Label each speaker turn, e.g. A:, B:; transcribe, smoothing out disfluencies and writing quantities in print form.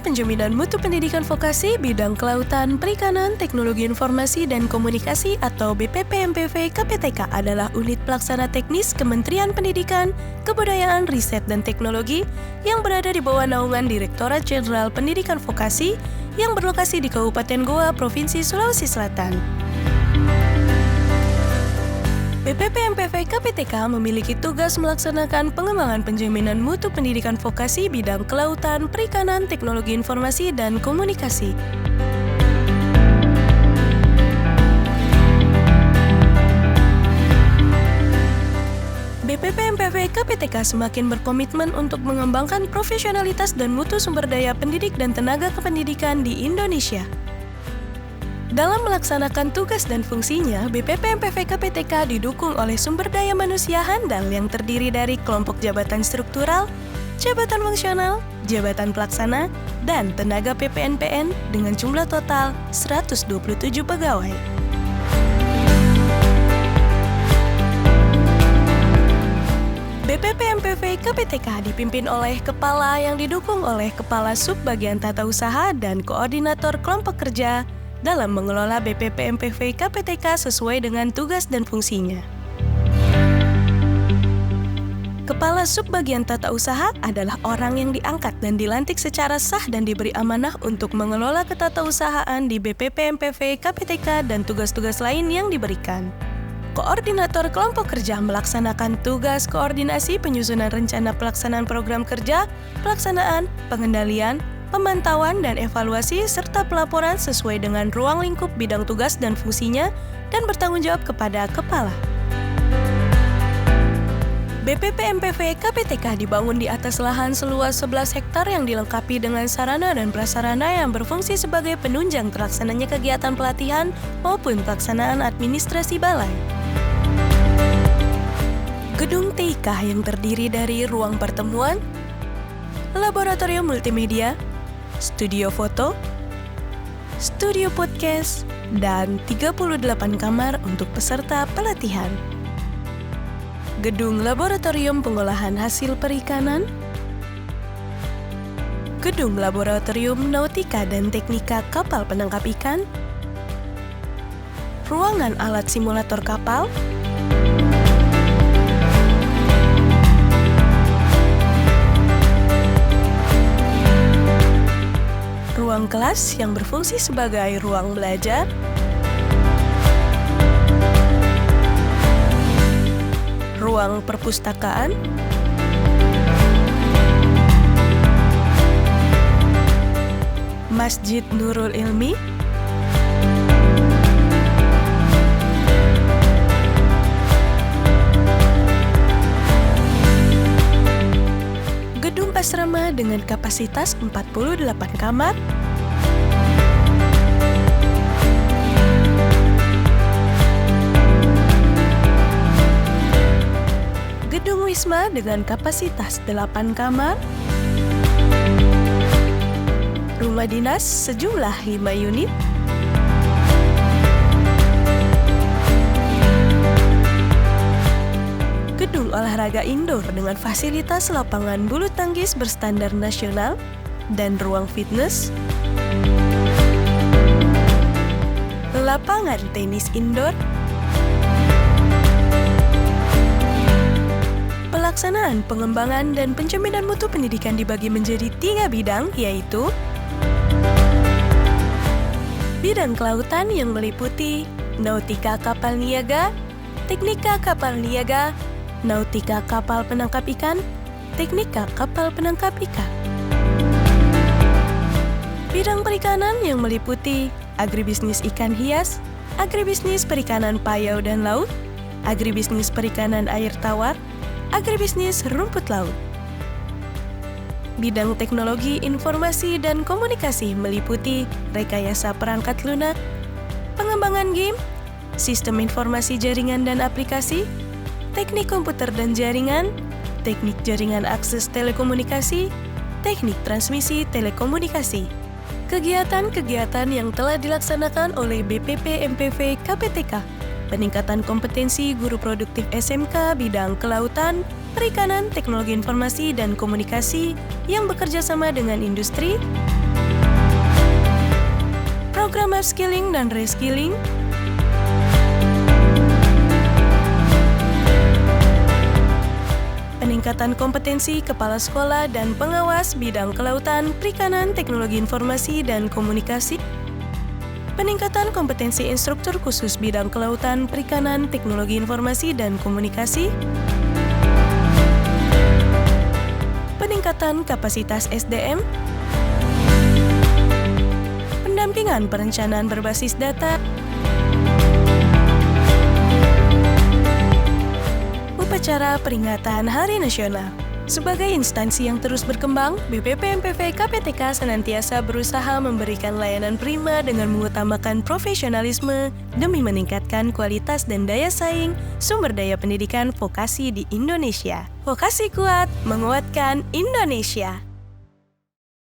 A: Penjaminan Mutu Pendidikan Vokasi Bidang Kelautan, Perikanan, Teknologi Informasi dan Komunikasi atau BPPMPV KPTK adalah unit pelaksana teknis Kementerian Pendidikan, Kebudayaan, Riset dan Teknologi yang berada di bawah naungan Direktorat Jenderal Pendidikan Vokasi yang berlokasi di Kabupaten Goa, Provinsi Sulawesi Selatan. BPPMPV KPTK memiliki tugas melaksanakan pengembangan penjaminan mutu pendidikan vokasi bidang kelautan, perikanan, teknologi informasi, dan komunikasi. BPPMPV KPTK semakin berkomitmen untuk mengembangkan profesionalitas dan mutu sumber daya pendidik dan tenaga kependidikan di Indonesia. Dalam melaksanakan tugas dan fungsinya, BPPMPV KPTK didukung oleh sumber daya manusia handal yang terdiri dari kelompok jabatan struktural, jabatan fungsional, jabatan pelaksana, dan tenaga PPNPN dengan jumlah total 127 pegawai. BPPMPV KPTK dipimpin oleh Kepala yang didukung oleh Kepala Subbagian Tata Usaha dan Koordinator Kelompok Kerja dalam mengelola BPPMPV KPTK sesuai dengan tugas dan fungsinya. Kepala Subbagian Tata Usaha adalah orang yang diangkat dan dilantik secara sah dan diberi amanah untuk mengelola ketatausahaan di BPPMPV KPTK dan tugas-tugas lain yang diberikan. Koordinator kelompok kerja melaksanakan tugas koordinasi penyusunan rencana pelaksanaan program kerja, pelaksanaan, pengendalian, pemantauan dan evaluasi serta pelaporan sesuai dengan ruang lingkup bidang tugas dan fungsinya dan bertanggung jawab kepada Kepala. BPPMPV KPTK dibangun di atas lahan seluas 11 hektar yang dilengkapi dengan sarana dan prasarana yang berfungsi sebagai penunjang terlaksananya kegiatan pelatihan maupun pelaksanaan administrasi balai. Gedung TIK yang terdiri dari ruang pertemuan, laboratorium multimedia, studio foto, studio podcast, dan 38 kamar untuk peserta pelatihan. Gedung laboratorium pengolahan hasil perikanan, gedung laboratorium nautika dan teknika kapal penangkap ikan, ruangan alat simulator kapal, ruang kelas yang berfungsi sebagai ruang belajar, ruang perpustakaan, Masjid Nurul Ilmi, gedung asrama dengan kapasitas 48 kamar, gedung wisma dengan kapasitas 8 kamar, rumah dinas sejumlah 5 unit, gedung olahraga indoor dengan fasilitas lapangan bulu tangkis berstandar nasional dan ruang fitness, lapangan tenis indoor. Pelaksanaan, pengembangan, dan penjaminan mutu pendidikan dibagi menjadi 3 bidang, yaitu bidang kelautan yang meliputi nautika kapal niaga, teknika kapal niaga, nautika kapal penangkap ikan, teknika kapal penangkap ikan. Bidang perikanan yang meliputi agribisnis ikan hias, agribisnis perikanan payau dan laut, agribisnis perikanan air tawar, agribisnis rumput laut. Bidang teknologi informasi dan komunikasi meliputi rekayasa perangkat lunak, pengembangan game, sistem informasi jaringan dan aplikasi, teknik komputer dan jaringan, teknik jaringan akses telekomunikasi, teknik transmisi telekomunikasi. Kegiatan-kegiatan yang telah dilaksanakan oleh BPPMPV KPTK, peningkatan kompetensi guru produktif SMK bidang kelautan, perikanan, teknologi informasi dan komunikasi yang bekerja sama dengan industri, upskilling dan reskilling, peningkatan kompetensi kepala sekolah dan pengawas bidang kelautan, perikanan, teknologi informasi, dan komunikasi, peningkatan kompetensi instruktur khusus bidang kelautan, perikanan, teknologi informasi, dan komunikasi, peningkatan kapasitas SDM, pendampingan perencanaan berbasis data, upacara peringatan Hari Nasional. Sebagai instansi yang terus berkembang, BPP MPV KPTK senantiasa berusaha memberikan layanan prima dengan mengutamakan profesionalisme demi meningkatkan kualitas dan daya saing sumber daya pendidikan vokasi di Indonesia. Vokasi kuat, menguatkan Indonesia.